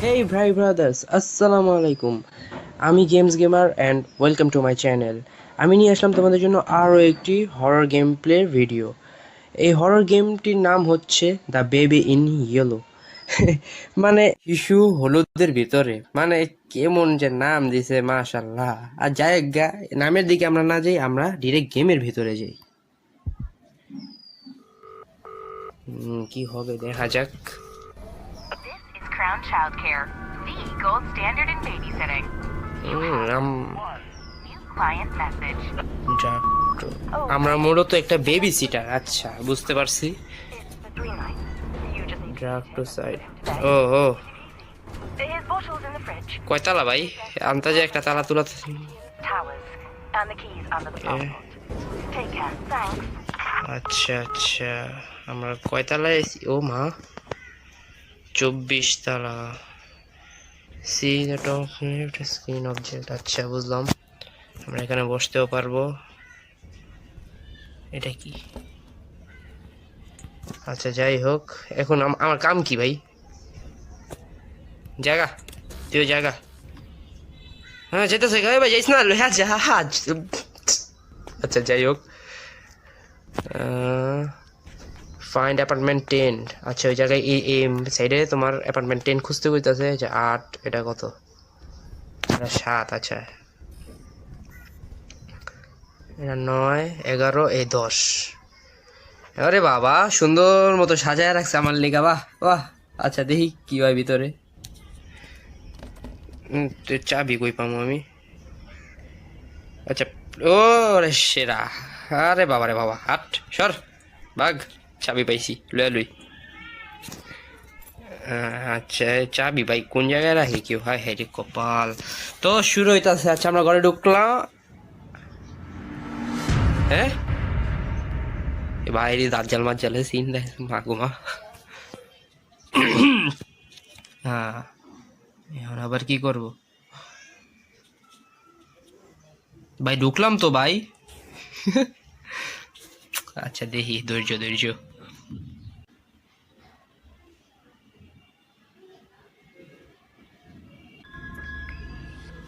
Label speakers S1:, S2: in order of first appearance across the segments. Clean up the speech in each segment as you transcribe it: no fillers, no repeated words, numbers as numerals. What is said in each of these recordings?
S1: Hey ভাই brothers, আসসালামু আলাইকুম। আমি games gamer and welcome to my channel. আমি নিয়ে আসলাম তোমাদের জন্য আরও একটি হরর গেম প্লে ভিডিও। এই হরর গেমটির নাম হচ্ছে দ্য বেবি ইন ইয়েলো। মানে শিশু হলুদের ভিতরে, মানে কেমন যে নাম দিছে মাশাল্লাহ। আর যাই গা, নামের দিকে আমরা না যাই, আমরা ডিরেক্ট গেমের ভিতরে যাই। কি হবে দেখা যাক।
S2: This is Crown Childcare, the gold standard in babysitting. You have new client message.
S1: যাক, আমরা মূলত একটা বেবি সিটার। আচ্ছা, বুঝতে পারছি।
S2: It's the green light. You just need to
S1: drag to
S2: take
S1: side.
S2: him today.
S1: ও ও,
S2: His bottle's in the fridge.
S1: কয় তালা ভাই? আন্তাজে একটা তালা তুলা।
S2: Towers. And the keys under the passport. Take care. Thanks.
S1: আচ্ছা আচ্ছা, আমরা কয় তালায় আছি? ও মা, 24 তালা। C the top screen object. আচ্ছা, বুঝলাম। আমরা এখানে বসতেও পারবো। এটা কি? আচ্ছা, যাই হোক, এখন আমার কাম কি ভাই? জায়গা, তুই জায়গা। হ্যাঁ, যেতেছে গায়ে ভাই, যাইস না, হ্যাঁ জাহাজ। আচ্ছা, যাই হোক, ফাইন্ড অ্যাপার্টমেন্ট 10। আচ্ছা, ওই জায়গায় এই সাইডে তোমার অ্যাপার্টমেন্ট 10 খুঁজতে কইতাছে যে 8, এটা কত? এটা 7। আচ্ছা, এটা 9, 11, এই 10। আরে বাবা, সুন্দর মতো সাজায় রাখছে আমার লিগা, বাহ বাহ। আচ্ছা, দেখি কি হয় ভিতরে। চাবি কই পামু আমি? আচ্ছা, ও রে সেরা। আরে বাবা রে বাবা, হাট সর, বাঘ। চাবি পাইছি, লুই লুই। আচ্ছা, চাবি ভাই কোন জায়গায় রাখি? কেউ হয়, হ্যাঁ রে কপাল। তো শুরু হইতাছে। আচ্ছা, আমরা ঘরে ঢুকলাম। হ্যাঁ বাইরে দাজ্জাল মাজ্জালে সিন দেখ, মা গো মা। হ্যাঁ, এখন আবার কি করব ভাই? ঢুকলাম তো ভাই। আচ্ছা, দেখি, ধৈর্য ধৈর্য।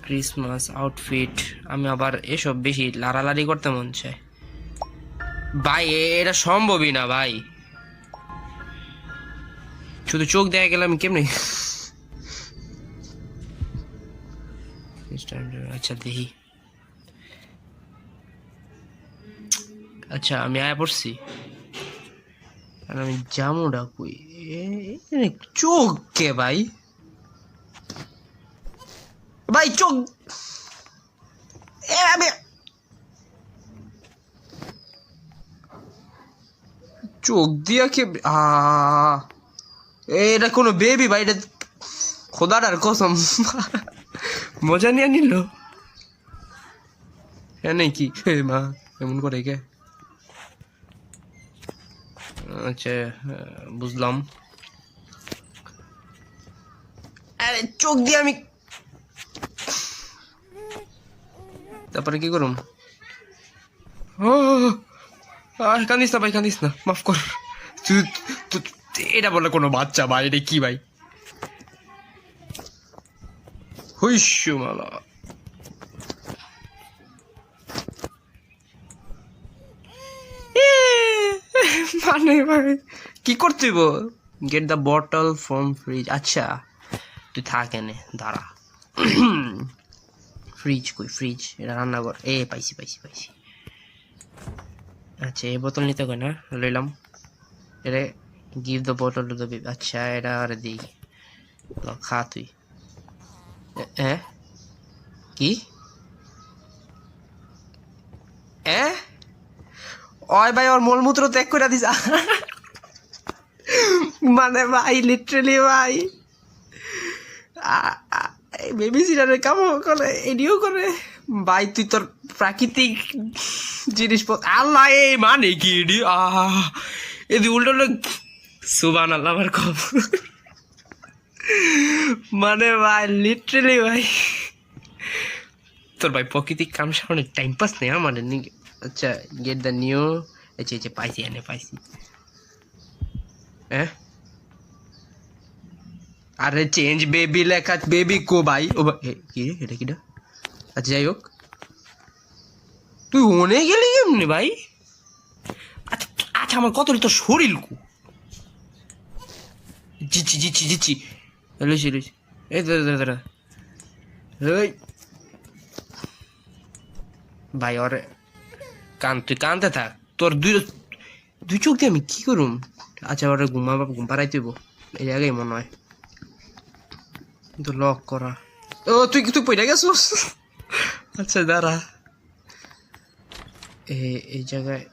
S1: Christmas outfit. আমি আবার এসব বেশি লাড়ালাড়ি করতে মন চায় ভাই। এটা সম্ভবই না ভাই, শুধু চোখ দেখা গেলাম কেমনে। আচ্ছা, দেখি। আচ্ছা, আমি আয়া পড়ছি। আর আমি জামুডা কই? চোখ কে ভাই? ভাই চোখ, আমি চোখ দিয়া কে? এটা কোনো বেবি ভাই? এটা খোদাটার কসম, মজা নিয়ে নিল। হ্যাঁ নাকি? মা এমন করে কে? আচ্ছা, বুঝলাম। আরে চোখ দিয়ে আমি তারপরে কি করুম? ও, কান্দিস না ভাই, কান্দিস না, মাফ কর। এটা বলে কোনো বাচ্চা ভাই? এটা কি ভাই? হুইশু মালা। মানে ভাই কি করতেইব? Get the bottle from fridge. আচ্ছা, তুই থাক এনে, দাঁড়া। ফ্রিজ কই? ফ্রিজ এটা রান্নাঘর। পাইছি পাইছি পাইছি। আচ্ছা, এই বোতল নিতে কই না, লইলাম। এটা give the bottle to the baby. আচ্ছা, এটা আর দিই, খা তুই। হ্যাঁ, কি? হ্যাঁ, ওই ভাই ওর মলমূত্র ত্যাগ করে দিস। মানে ভাই লিটারেলি ভাই, বেবি সিটারের কাম করে, এডিও করে ভাই। তুই তোর প্রাকৃতিক জিনিসপত্র, আল্লাহ এই মানে কি এডি? এদি উল্টো সুবান আল্লাহ আমার খবর। মানে ভাই লিটারেলি ভাই, তোর ভাই প্রাকৃতিক কাম সামনে টাইম পাস নেই আমাদের। আচ্ছা, গেট দ্য নিউ। আচ্ছা আচ্ছা, পাইছি, এনে পাইছি। হ্যাঁ, আরে চেঞ্জ বেবি লেখা বেবি কো ভাই ও কি রে এটা কিটা আচ্ছা যাই হোক তুই ওনে গেলি কেমনি ভাই আচ্ছা আচ্ছা আমার কত তো শরীর কু জিচ্ছি লইছি এই দাদা এই ভাই ওরে তুই কানতে থাক তোর দুই চোখ দিয়ে আমি কি করুম আচ্ছা ওরে ঘুম পাড়াই তুইব এই জায়গায় মনে হয় কিন্তু লক করা ও তুই পড়ে গেছিস আচ্ছা দাঁড়া এই জায়গায়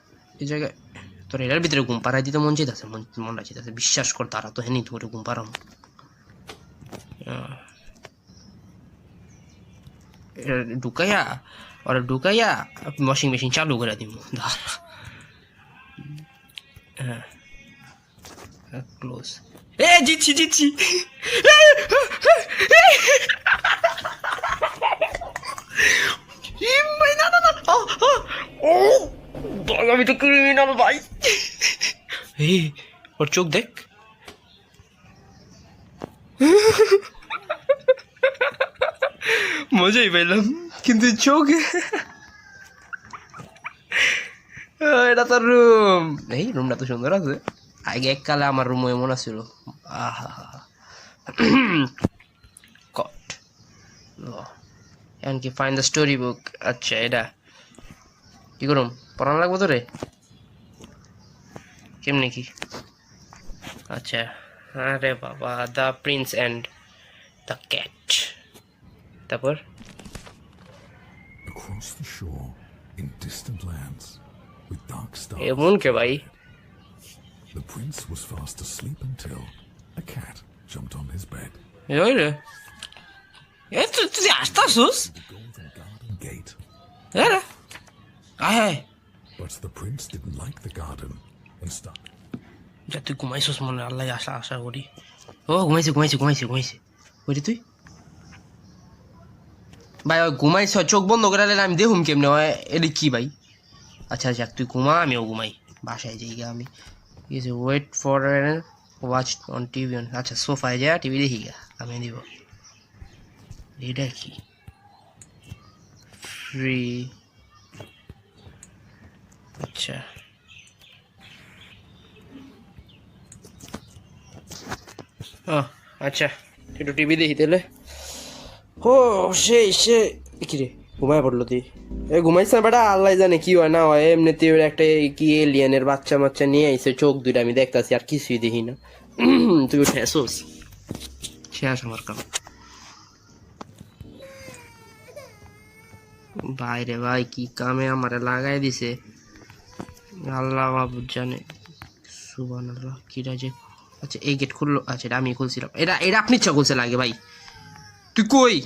S1: তোর এটার ভিতরে ঘুম পাড়াই দিতে মন চাইতেছে মনটা চাইতেছে বিশ্বাস কর তারা তো হেনি তোরে ঘুম পাড়াম ঢুকাইয়া ওয়াশিং মেশিন চালু করে দিব হ্যাঁ ক্লোজ জিতছি আমি তো ক্রিমিনাল ভাই ওর চোখ দেখ মজাই পাইলাম কিন্তু চোখ এটা তো রুম এই রুমটা তো সুন্দর আছে আগে এককালে আমার রুম এমন আছিল আহা কট এমনকি ফাইন্ড দ্য স্টোরি বুক আচ্ছা এটা কি করুম পড়ানো লাগবো তোরে কেমনি কি আচ্ছা আরে বাবা the prince and the cat তারপর
S3: Across the shore, in distant lands, with dark stars,
S1: এমন কে ভাই
S3: the prince was fast asleep until a cat jumped on his bed.
S1: ওই রে তুই আসতাছস
S3: The golden garden gate.
S1: রে আয়
S3: But the prince didn't like the garden and started.
S1: যা তুই ঘুমাইছিস মনে আল্লাহ আশা করি ও ঘুমাইছি ওই তুই ভাই ওই ঘুমাইছ চোখ বন্ধ করে আমি দেখুম কেমনে হয় এটা কি ভাই আচ্ছা যাক তুই ঘুমা আমিও ঘুমাই বাসায় যাই গা আমি wait for watch on TV আচ্ছা সোফায় যা টিভি দেখি গা আমি দিব এটা কি ফ্রি আচ্ছা আচ্ছা একটু টিভি দেখি তাহলে ও সে কি রে ঘুমায় পড়লো তুই ঘুমাইছ না বেটা আল্লাহ জানে কি হয় না হয় এমনিতে একটা কি এলিয়ানের বাচ্চা নিয়ে আইসে চোখ দুইটা আমি দেখতাছি আর কিছুই দেখি না তুই উঠে আসোস শেষ আমার কাম বাইরে ভাই কি কামে আমারে লাগাই দিছে আল্লাহ বাবু জানে সুবহানাল্লাহ কিরা যে আচ্ছা এই গেট খুললো আচ্ছা এটা আমি খুলছিলাম এটা আপনি ইচ্ছা খুলছে লাগে ভাই তুই কই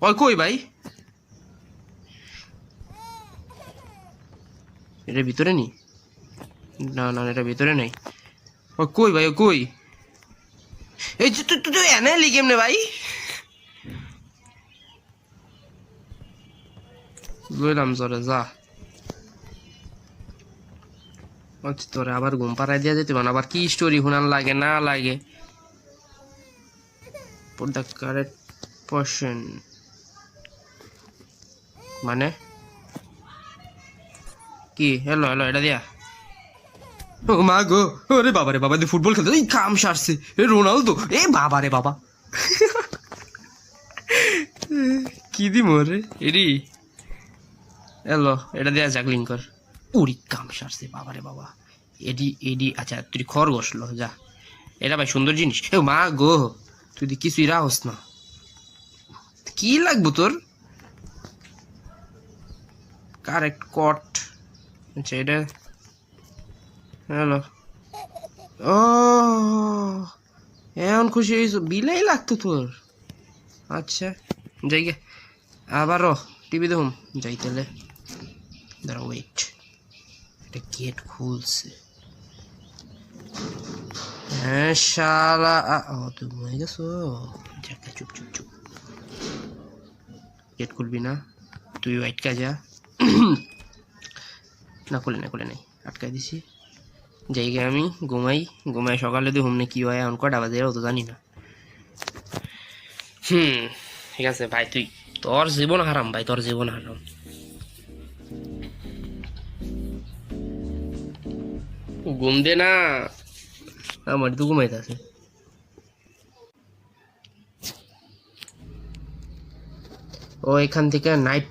S1: ওই কই ভাই এটা ভিতরে নি না এটা ভিতরে নাই ওই কই ভাই ওই কই এই তুই এনে এলি কেমনে ভাই লইলাম জরে যা তোরে আবার ঘুম পাড়াই দিয়া যেতে আবার কি স্টোরি শুনান লাগে না লাগে put the correct portion মানে কি হ্যালো এটা দিয়া ও মা গো ওরে বাবা তুই ফুটবল খেলতে এই কাম সারছে এ রোনালদো এ বাবা রে বাবা কি দি মোরে এরি হ্যালো এটা দিয়া যাক লিঙ্ক কর উড়ি কাম সারছে বাবা রে বাবা এডি আচ্ছা তুই খরগোশ লো যা এটা ভাই সুন্দর জিনিস এ মা গো তুই কিছুই রাহস না কি লাগবো তোর কারেক্ট কট আচ্ছা এটা হ্যালো ও এমন খুশি হয়েছ বিলাই লাগতো তোর আচ্ছা যাই গে আবারও টিভি দেখুন যাই তাহলে দাঁড়া ওয়েট এটা গেট খুলছে হ্যাঁ শালা তুই ঘুমাই গেছো যাকে চুপ গেট খুলবি না তুই ওয়েট কা যা না খুলে নাই আটকাই দিছি জায়গায় আমি ঘুমাই সকালে দেখুন না কি হয়, এখন কটা বাজে ও তো জানি না। ঠিক আছে ভাই, তুই তোর জীবন হারাম ভাই, তোর জীবন হারাম। ঘুম দে না, আমার তো ঘুমাইতে আছে। ও এখান থেকে নাইট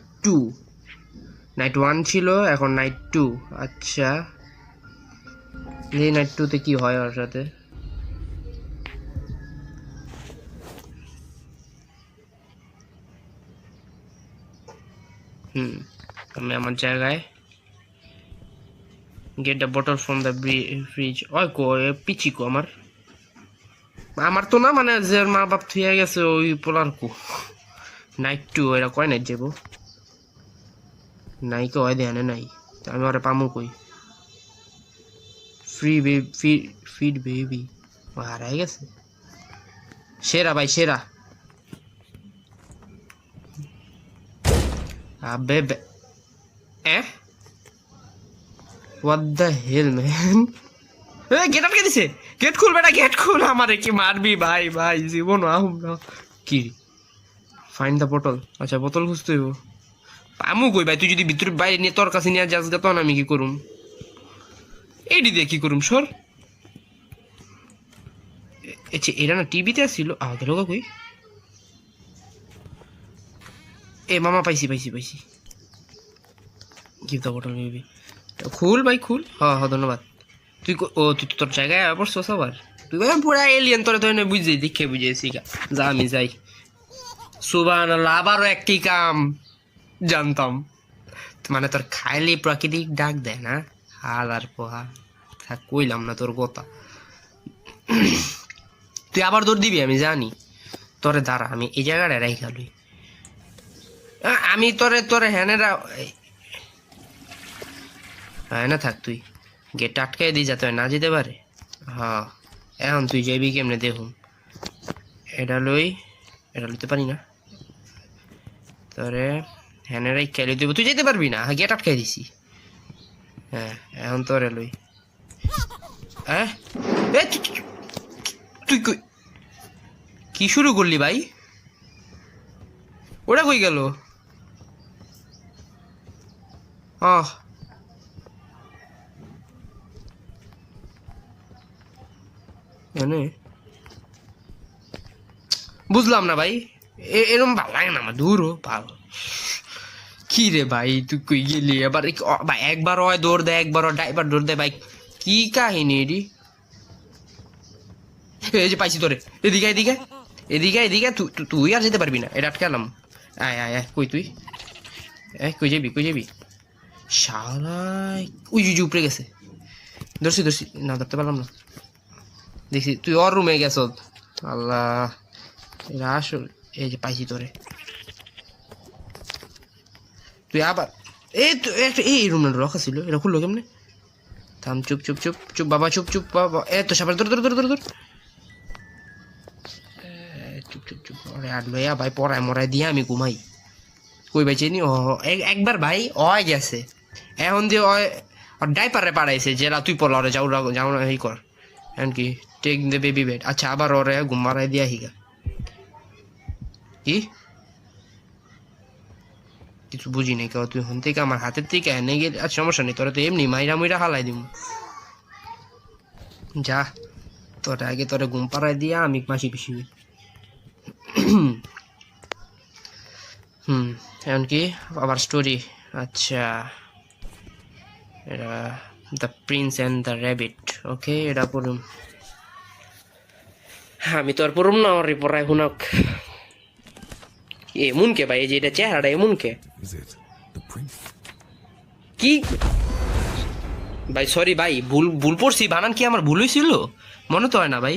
S1: 1 ছিল, এখন নাইট 2। আচ্ছা এই নাইট 2-তে কি হয় ওর সাথে? আমি আমার জায়গায় gate the bottle from the fridge. ওই কো পিচি কো আমার তো না, মানে যে মা বাপ থুয়ে গেছে ওই পোলার কো। নাইট 2 এরা কয় নাইট যাবো নাই, কে হয় ধ্যানে নাই, আমি ওরা পামু কই? ফিড বেবি হারাই গেছে। সেরা ভাই সেরা। আবে what the hell man? Gate আটকে দিছে, গেট খুল বেটা, গেট খুল। আমারে কি মারবি ভাই? ভাই জীবন আহুম না কি? ফাইন্ড দ্য বোতল। আচ্ছা বোতল খুঁজতে হইব। পামু কই ভাই? তুই যদি ভিতরে বাইরে নিয়ে তোর কাছে নিয়ে যাস গা, তখন আমি কি করুম? এইডি দিয়ে কি করুম? সর। আচ্ছা এটা না টিভিতে আসছিল, গেল কই? এ মামা পাইছি। Give the bottle baby. খুল ভাই খুল। হ্যাঁ ধন্যবাদ। তুই তুই তোর জায়গায় পড়ছস আবার? তুই পুরা এলিয়েন, তোরে তো বুঝে দেখে বুঝেছি। যা আমি যাই। সুবহানাল্লাহ, আবারও একটি কাম জানতাম। মানে তোর খাইলে প্রাকৃতিক ডাক দেয় না? হাল আর পোহা থাক, কইলাম না তোর কথা। তুই আবার দৌড় দিবি আমি জানি। তোরে দাঁড়া, আমি এই জায়গাটা রাইখা লই। আমি তোরে হ্যানেরা না থাক, তুই গেট আটকাই দিই যাতে না যেতে পারে। হ্যাঁ এখন তুই যাবি কেমনে দেখুন। এটা লইতে পারি না। তোরে হ্যানেরাই খেলে দেবো, তুই যেতে পারবি না। গেট আটকাই দিছি। হ্যাঁ এখন তোরে লই। হ্যাঁ তুই কি শুরু করলি ভাই? ওটা কই গেল? বুঝলাম না ভাই, এরকম ভালো লাগে না আমার। দূর ভালো কি রে ভাই, তুই কই গেলি আবার? ভাই একবার হয় দৌড় দেয়, একবার ড্রাইভার দৌড় দেয় ভাই, কি কাহিনী এডি? এই যে পাইছি তোরে, এদিকে তুই আর যেতে পারবি না, এটা আটকালাম। আয় কই তুই? কই যাবি? শালাই ওই উপরে গেছে। ধরছি না, ধরতে পারলাম না। দেখছি তুই ওর রুমে গেছ। আল্লাহ, এরা আসল। এই যে পাইছি তোরে। তুই আবার এই রুমে রাখা ছিল, এটা খুললো কেমনে? থাম, চুপ বাবা, চুপ বাবা। তো সাবার ধর চুপ। আরে আর লইয়া ভাই পড়ায় মরাই দিয়ে আমি ঘুমাই। কই ভাই চিনি? একবার ভাই গেছে। এখন যে ডাইপারে পাড়াইছে, জেলা তুই পড়লা ওরে যাও না এই কর। এখন কি টেক দে বেবি বেড। আচ্ছা আবার ওরে ঘুম মারাই দিয়া হিগা। কি কিছু বুঝি নাই কেউ? তুই হন থেকে আমার হাতের থেকে এনে গেলে আর সমস্যা নেই, তোরা তো এমনি মাইরা হালাই দিব। যা, তোরে ঘুম পাড়াই দিয়া আমি মাসি পিসি। এখন কি আবার স্টোরি? আচ্ছা এটা the prince and the rabbit. Okay এটা পড়ুন। আমি তো আর পড়ুম না, আমার পড়াই শুনক। এমন কে ভাই? এই যে এটা চেহারাটা এমন কে?
S3: Is it the prince?
S1: কি ভাই? সরি ভাই, ভুল পড়ছি। বানান কি আমার ভুল হয়েছিল? মনে তো হয় না ভাই।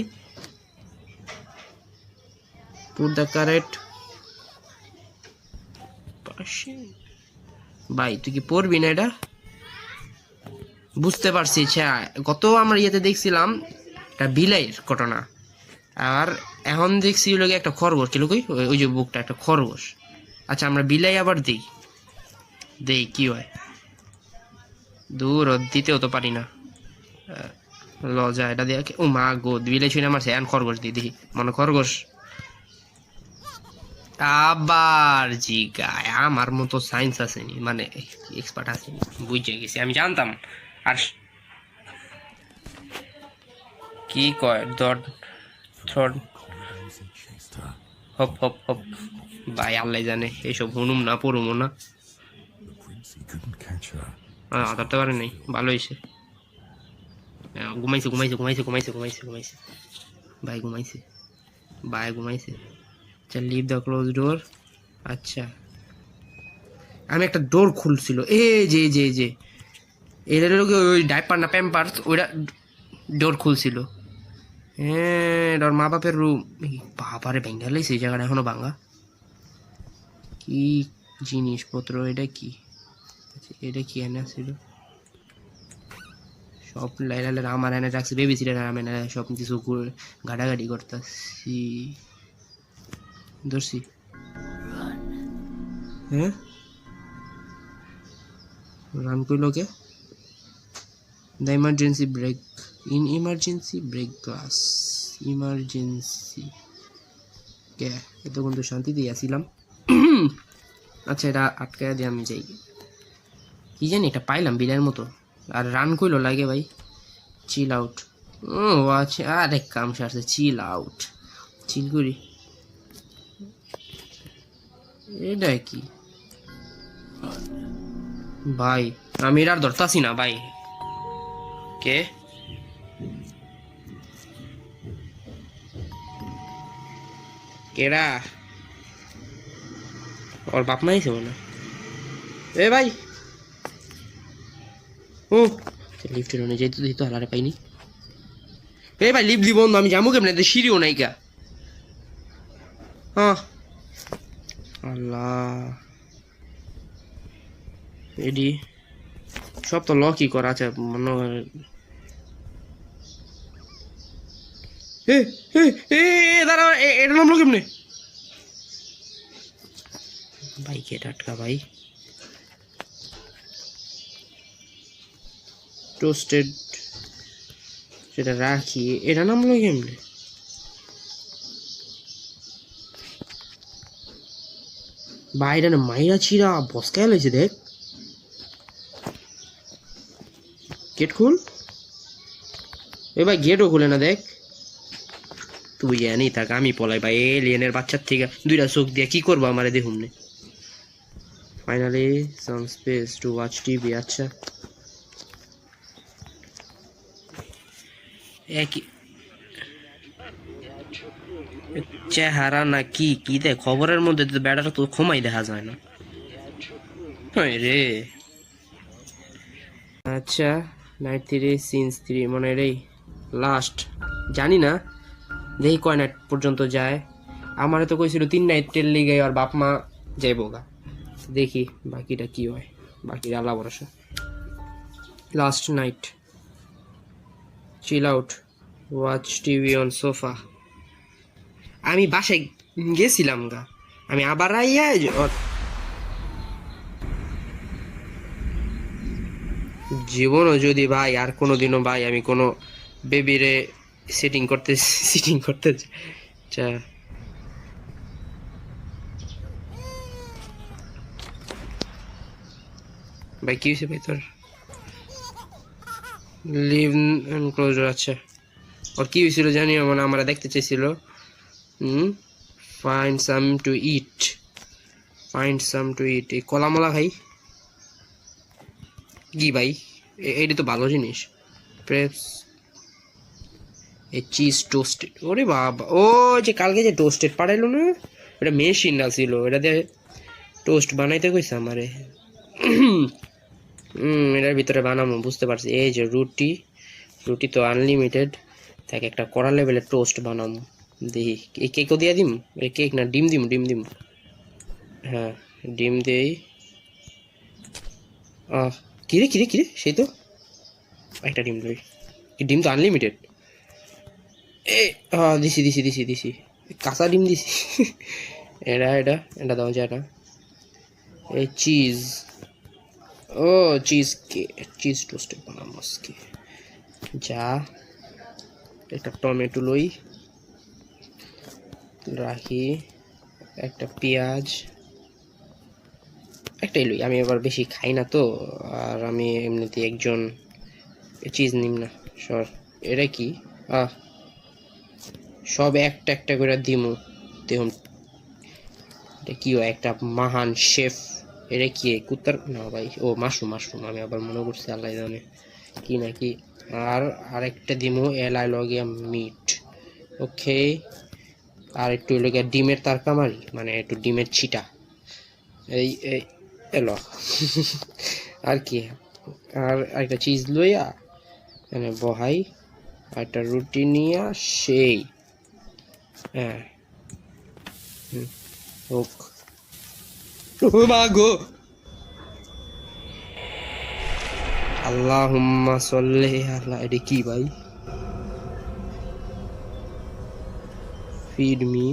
S1: Put the correct. ভাই তুই কি পড়বি না এটা? বুঝতে পারছি। গত আমার ইয়েতে দেখছিলাম এটা বিলাইয়ের ঘটনা, আর এখন দেখছি লোক একটা খরগোশ। কি লোক ওই যে বুকটা একটা খরগোশ। আচ্ছা আমরা বিলাই আবার দেই কি হয়। দূর দিতেও তো পারি না। লজা এটা দিয়ে ও মা গো দিলে শুনে আমার সেন খরগোশ দিয়ে দেখি মনে খরগোশ আবার জিগায় আমার মতো সায়েন্স আসেনি মানে এক্সপার্ট আসেনি বুঝে গেছি আমি জানতাম আর কি কয় দড থ্রড
S3: As he chased her,
S1: hop hop hop ভাই আল্লাহ জানে এইসব হুনুম না পড়ুমো না
S3: the prince he couldn't catch her.
S1: ধরতে পারে নাই ভালো হয়েছে ঘুমাইছে ঘুমাইছে ঘুমাইছে ঘুমাইছে ঘুমাইছে ঘুমাইছে ভাই ঘুমাইছে ভাই ঘুমাইছে আচ্ছা লিভ দ্য ক্লোজ ডোর আচ্ছা আমি একটা ডোর খুলছিল যে এদের ওই ডাইপার না প্যাম্পার ওইটা ডোর খুলছিল হ্যাঁ ওর মা বাপের রুম বাবারে ভেঙ্গালেই সেই জায়গাটা এখনো ভাঙা কি জিনিসপত্র এটা কি আচ্ছা, এটা কি এনে ছিল সব লাইলালের আমার এনে রাখছি বেবি সিটার আমি এনে সব কিছু ঘাটাঘাটি করতেছি ধরছি হ্যাঁ রান করলো কে the emergency brake in emergency break glass emergency কে এতক্ষণ তো শান্তিতেই আসিলাম আচ্ছা এটা আটকায় দিয়ে আমি যাই কি জানি এটা পাইলাম বিলের মতো আর রান করলো লাগে ভাই চিল আউট ও আচ্ছা আরে কাম সারছে চিল আউট চিল করি এটা কি ভাই আমি এটা আর ধরতাছি না ভাই কে কেডা ওর বাপ মা এসে মনে এ ভাই ও লিফটের অনেক যেতে দিত হালারে পাইনি এ ভাই লিফট দিব আমি যাবো কেমন সিঁড়িও নাই কা হ্যাঁ আল্লাহ এডি সব তো লকই করা আছে মনে হয় দাঁড়া এটা নামলো কেমনে ভাই কে টাটকা ভাই টোস্টেড সেটা রাখি এটা নামলো কেমনে ভাই এটা না মাইরা ছিড়া বসকায় লাগছে দেখ গেট খুল এ ভাই গেটও খুলে না দেখ তুই জানি থাক আমি পলাই ভাই এলিয়েনের বাচ্চার থেকে দুইটা চোখ দিয়ে কি করবো আমারে দেখুন নে finally some space to watch TV আচ্ছা একই চেহারা না কি কি দেখ খবরের মধ্যে তো বেড়াটা তো ক্ষমাই দেখা যায় না রে আচ্ছা নাইট 3 সিনস 3 মনে রে লাস্ট জানি না দেখি কয় নাইট পর্যন্ত যায় আমারে তো কইছিল 3 নাইটের লিগে আর বাপ মা যাইব গা দেখি বাকিটা কি হয় বাকিটা আল্লাহ ভরসা last night chill out watch TV on sofa আমি বাসায় গেছিলাম গা আমি আবার আইয়া জীবনও যদি ভাই আর কোনোদিনও ভাই আমি কোনো বেবিরে সিটিং করতে চা ভাই কি হয়েছে ভাই তোর লিভ এনক্লোজার আচ্ছা ওর কি হয়েছিল জানিও মানে আমরা দেখতে চাইছিল ফাইন্ড সাম টু ইট এই কলামলা ভাই কি ভাই এইটা তো ভালো জিনিস প্রেপস এ চিজ টোস্টেড ওরে বাবা ও যে কালকে যে টোস্টেড পাঠাইলো না ওটা মেশিন ছিল এটা দিয়ে টোস্ট বানাইতে কইছে আমারে এটার ভিতরে বানাবো বুঝতে পারছি এই যে রুটি তো আনলিমিটেড তাকে একটা কড়া লেভেলের টোস্ট বানাবো দেখি এই কেকও দিয়ে দিম এই কেক না ডিম দিম হ্যাঁ ডিম দিই কিরে সেই তো একটা ডিম দিই ডিম তো আনলিমিটেড দিছি কাঁচা ডিম দিছি এটা দাও যা এটা এই চিজ ও চিজ টোস্টেড বানাবো আজকে যা একটা টমেটো লই, রাখি, একটা পেঁয়াজ, একটাই লই, আমি আবার বেশি খাই না তো, আর আমি এমনিতে একজন চিজ নিম না সর। এটা কি সব একটা একটা করে দিমু দেখুন। এটা কি হয়, একটা মহান শেফ। এটা কি কুত্তার না ভাই, ও মাশরুম মাশরুম, আমি আবার মনে করছি আল্লাহ জানে কি নাকি। আর আরেকটা দিমু এলাই লগিয়া মিট, ওকে। আর একটু লগিয়া ডিমের তরকারি, মানে একটু ডিমের ছিটা, এই এই এলো। আর কি, আর একটা চিজ লইয়া মানে বহাই, আর একটা রুটি নিয়া সেই হ্যাঁ হোক। ও মা গো, আল্লাহুম্মা সাল্লি আলা। এটা কি ভাই? Feed me,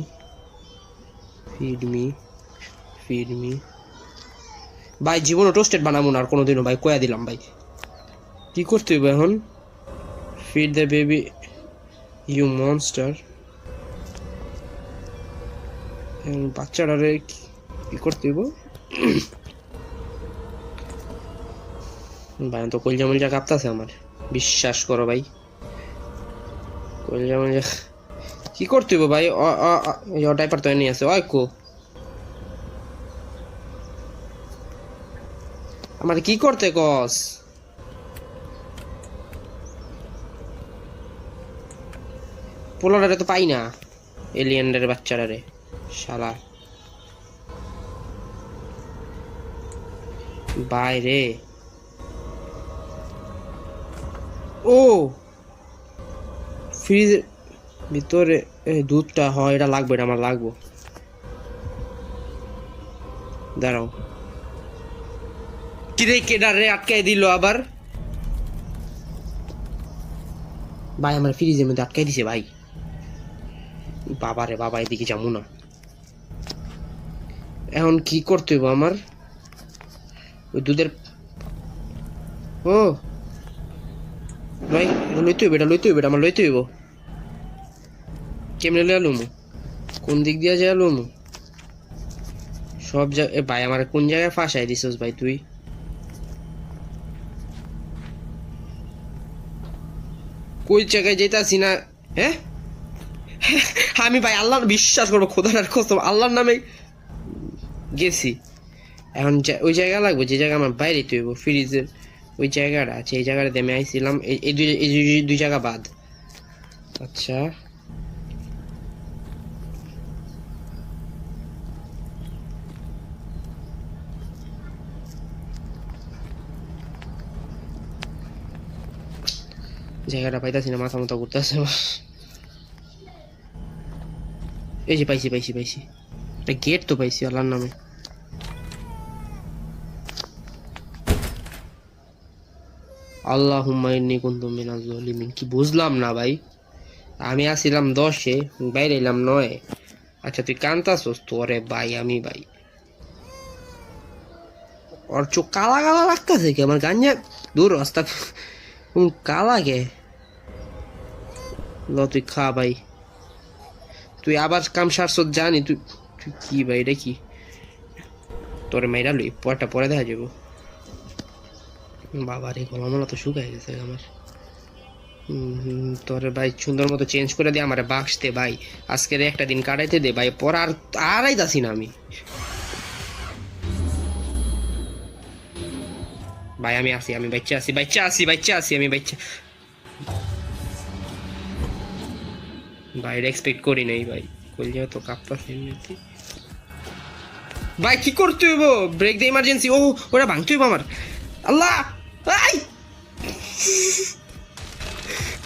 S1: feed me, feed me. ভাই জীবনও টোস্টেড বানাবো না আর কোনোদিনও ভাই, কয়া দিলাম ভাই। কি করতে হবে এখন? Feed the baby you monster. বাচ্চাটারে কি করতে হইব? ভাই তো কলজা মলজা কাঁপতাছে আমার, বিশ্বাস করো ভাই। কলজা মলজা কি করতে হইব ভাই? ডাইপার তো এনে আছে, ওই কো আমার কি করতে কস? পোলারে তো পাই না, এলিয়েন্ডের বাচ্চারারে শালা। বাইরে ও ফ্রিজের ভিতরে দুধটা হয়, এটা লাগবে, এটা আমার লাগবো। দাঁড়াও, কিরে কেডারে আটকাই দিল আবার? ভাই আমার ফ্রিজের মধ্যে আটকাই দিছে ভাই। বাবারে বাবা, এদিকে যাবো না। এখন কি করতে হইব আমার? ওই দুধের ও ভাই, লইতে হইব, এটা লইতে হইব, এটা আমার লইতে হইব। কেমনে লইয়া লমু? কোন দিক দিয়া যায় লমু? সব জায়গায় ভাই, আমার কোন জায়গায় ফাঁসাই দিছস ভাই তুই? কই জায়গায় যেতাছি না? হ্যাঁ আমি ভাই আল্লাহর বিশ্বাস করবো, খোদার কসম আল্লাহর নামে গেছি। এখন ওই জায়গা লাগবে যে জায়গা আমার বাইরে তৈব, ফ্রিজের ওই জায়গাটা আছে, এই জায়গাটাতে আমি আইছিলাম, এই দুই জায়গা বাদ। আচ্ছা জায়গাটা পাইতাছি না, মাথা মতো ঘুরতেছে। এই যে পাইছি পাইছি পাইছি, একটা গেট তো পাইছি আল্লাহর নামে। আল্লাহুম্মা ইন্নী কুনতু মিনাজ জালিমিন। কি বুঝলাম না ভাই, আমি আসিলাম 10-এ, বাইরে এলাম 9-এ। আচ্ছা তুই কান্তাছস তো? আরে ভাই আমি ভাই, ওর চোখ কালা কালা লাগতেছে কি? আমার গাঞ্জা দূর রাস্তা কালা কে? ল তুই খা ভাই, তুই আবার কাম সারছ জানি। তুই তুই কি ভাই, এটা কি? তোর মেয়েরা লই পরটা পরে দেখা যাবো। বাবা রে, গলামলা তো শুকাই গেছে আমার। তোরে ভাই সুন্দর মতো চেঞ্জ করে দে, আমার বাক্সতে ভাই আজকের একটা দিন কাটাইতে দে ভাই, পর আর আড়াইতাছি না আমি ভাই। আমি আসি, আমি বাচ্চা আসি, বাচ্চা আসি, বাচ্চা আসি, আমি বাচ্চা ভাই, এক্সপেক্ট করি নাই ভাই। কইলে তো কাঁপতাছে এমনিতে ভাই। কি করতে হইব? ব্রেক দে ইমার্জেন্সি। ও ওরা ভাঙতে হইব আমার। আল্লাহ আই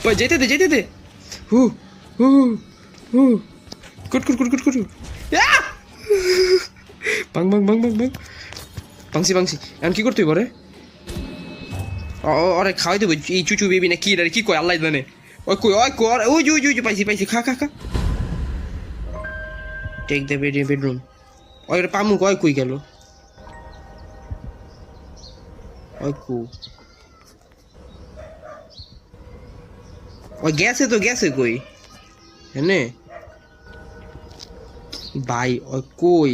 S1: ভাই, যেতে দে যেতে দে। হু হু হু কুট কুট কুট কুট কুট। বাং বাং বাং বাং বাং, বাংসি বাংসি। এখন কি করতে হইব রে? আরে খাওয়াই দেবো এই চুচু বেবি না কি রে? কি কয় আল্লাহ জানে। ওই কই ওই কর, ওই ওই ওই পাইছি পাইছি, খা খা খা। Take the bedroom. ওই পামু কয় কই গেল? ওই কু ওই গেছে কই এনে ভাই ওই কই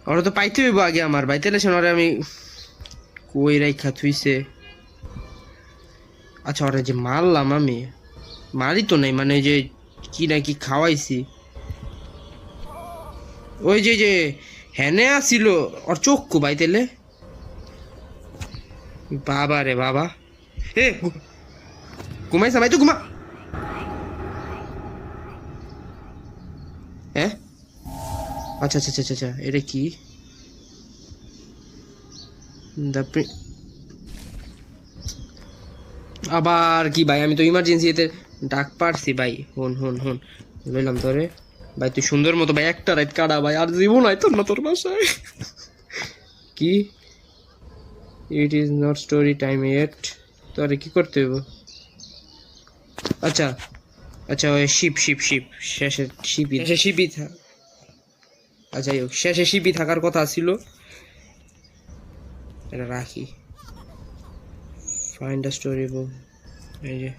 S1: ওরা তো পাইতে হইব আগে আমার ভাই তাহলে শোনারে আমি কই রাইখা থুইছে আচ্ছা ওরা যে মারলাম আমি মারি তো নাই মানে যে কি না কি খাওয়াইছি ওই যে হেনে আসিল ওর চক্ষু ভাই তাহলে বাবা রে বাবা এ ঘুমাইছা ভাই তো ঘুমা হ্যাঁ আচ্ছা আচ্ছা আচ্ছা আচ্ছা এটা কি আবার কি ভাই আমি তো ইমার্জেন্সি এতে ডাক পারছি ভাই হুন বললাম তোরে ভাই তুই সুন্দর মতো ভাই একটা রাত কাটা ভাই আর জীবন হয় তোর না তোর বাসায় কি it is not story time yet তোরে কি করতে হইব আচ্ছা আচ্ছা ওই শিপ শেষে শিপই আচ্ছা শেষে শিপই থাকার কথা ছিল এটা রাখি ফাইন্ড দ্য স্টোরি বুক এই যে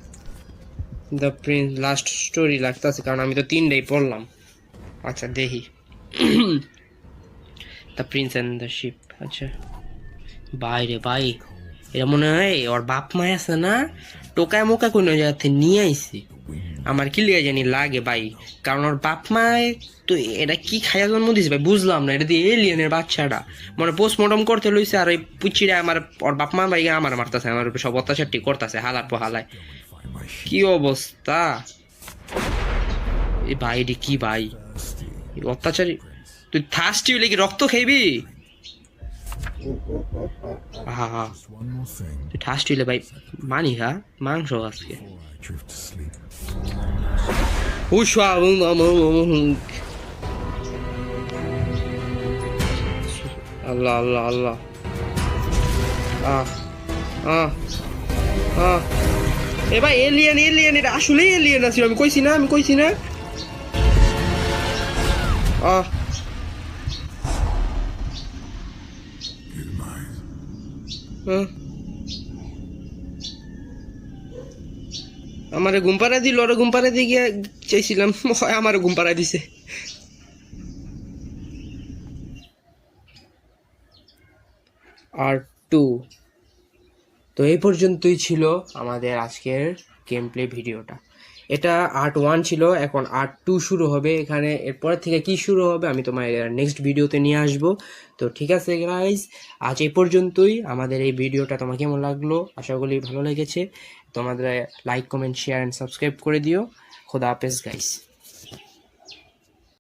S1: দ্য প্রিন্স লাস্ট স্টোরি লাগতেছে কারণ আমি তো 3টাই পড়লাম আচ্ছা দেখি the prince and the ship আচ্ছা বাইরে ভাই এটা মনে হয় ওর বাপ মায় আছে না টোকায় মোকা কোনো জায়গাতে নিয়ে আইছি আমার কি লিয়া জানি লাগে ভাই কারণ ওর বাপ মায় তো এটা কি খাইয়া জন্ম দিছে ভাই বুঝলাম না এটা দিয়ে এলিয়েনের বাচ্চাটা মানে পোস্টমর্টম করতে লইছে আর ওই পুচিরা আমার ওর বাপ মা ভাই আমার মারতেছে আমার সব অত্যাচারটি করতেছে হালার পোহালায় কি অবস্থা এই ভাই রে কি ভাই অত্যাচারী তুই থার্স্টি হইলে কি রক্ত খাইবি হা
S3: One more thing
S1: তুই থার্স্টি হইলে ভাই মানি খা মাংস আজকে
S3: before I drift to sleep.
S1: উষা আল্লাহ আল্লাহ আল্লাহ আহ আহ আহ এ ভাই এলিয়েন এটা আসলে এলিয়েন আছে আমি কইছি না আহ
S3: Good night.
S1: আমারে ঘুম পাড়া দিল ওরা ঘুম পাড়া দিয়ে গিয়ে চাইছিলাম হয় আমারে ঘুম পাড়া দিছে আর 2 তো এই পর্যন্তই ছিল আমাদের আজকের গেম প্লে ভিডিওটা এটা আর্ট 1 ছিল এখন আর্ট 2 শুরু হবে এখানে এরপর থেকে কি শুরু হবে আমি তোমার নেক্সট ভিডিওতে নিয়ে আসব তো ঠিক আছে গাইস আজ এই পর্যন্তই আমাদের এই ভিডিওটা তোমার কেমন লাগলো আশা করি ভালো লেগেছে তোমাদের like comment share and subscribe করে দিও খোদা হাফেজ গাইস